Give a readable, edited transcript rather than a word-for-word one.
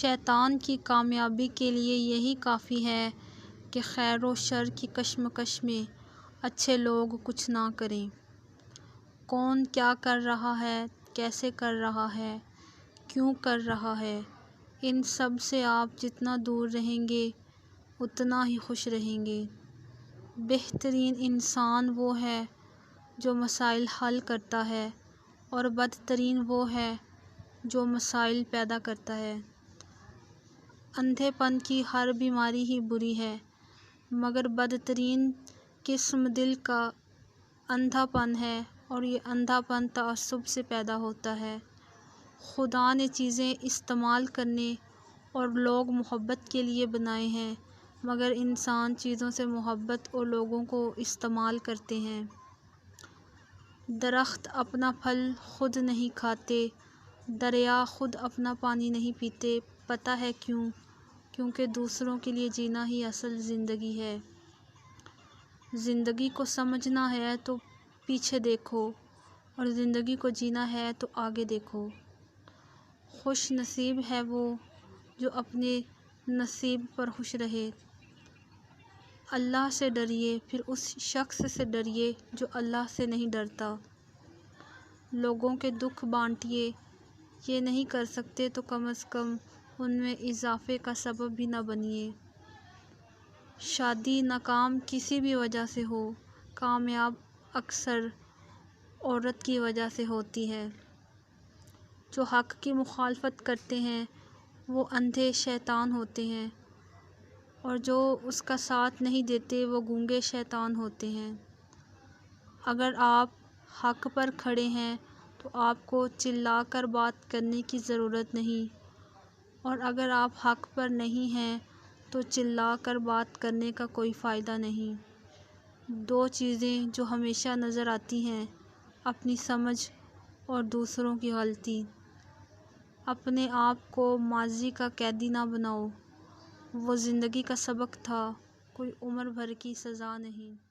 شیطان کی کامیابی کے لیے یہی کافی ہے کہ خیر و شر کی کشمکش میں اچھے لوگ کچھ نہ کریں۔ کون کیا کر رہا ہے، کیسے کر رہا ہے، کیوں کر رہا ہے، ان سب سے آپ جتنا دور رہیں گے اتنا ہی خوش رہیں گے۔ بہترین انسان وہ ہے جو مسائل حل کرتا ہے اور بدترین وہ ہے جو مسائل پیدا کرتا ہے۔ اندھے پن کی ہر بیماری ہی بری ہے، مگر بدترین قسم دل کا اندھا پن ہے، اور یہ اندھا پن تعصب سے پیدا ہوتا ہے۔ خدا نے چیزیں استعمال کرنے اور لوگ محبت کے لیے بنائے ہیں، مگر انسان چیزوں سے محبت اور لوگوں کو استعمال کرتے ہیں۔ درخت اپنا پھل خود نہیں کھاتے، دریا خود اپنا پانی نہیں پیتے، پتہ ہے کیوں؟ کیونکہ دوسروں کے لیے جینا ہی اصل زندگی ہے۔ زندگی کو سمجھنا ہے تو پیچھے دیکھو، اور زندگی کو جینا ہے تو آگے دیکھو۔ خوش نصیب ہے وہ جو اپنے نصیب پر خوش رہے۔ اللہ سے ڈریے، پھر اس شخص سے ڈریے جو اللہ سے نہیں ڈرتا۔ لوگوں کے دکھ بانٹیے، یہ نہیں کر سکتے تو کم از کم ان میں اضافے کا سبب بھی نہ بنیے۔ شادی ناکام کسی بھی وجہ سے ہو، کامیاب اکثر عورت کی وجہ سے ہوتی ہے۔ جو حق کی مخالفت کرتے ہیں وہ اندھے شیطان ہوتے ہیں، اور جو اس کا ساتھ نہیں دیتے وہ گونگے شیطان ہوتے ہیں۔ اگر آپ حق پر کھڑے ہیں تو آپ کو چلا کر بات کرنے کی ضرورت نہیں، اور اگر آپ حق پر نہیں ہیں تو چلا کر بات کرنے کا کوئی فائدہ نہیں۔ دو چیزیں جو ہمیشہ نظر آتی ہیں، اپنی سمجھ اور دوسروں کی غلطی۔ اپنے آپ کو ماضی کا قیدی نہ بناؤ، وہ زندگی کا سبق تھا، کوئی عمر بھر کی سزا نہیں۔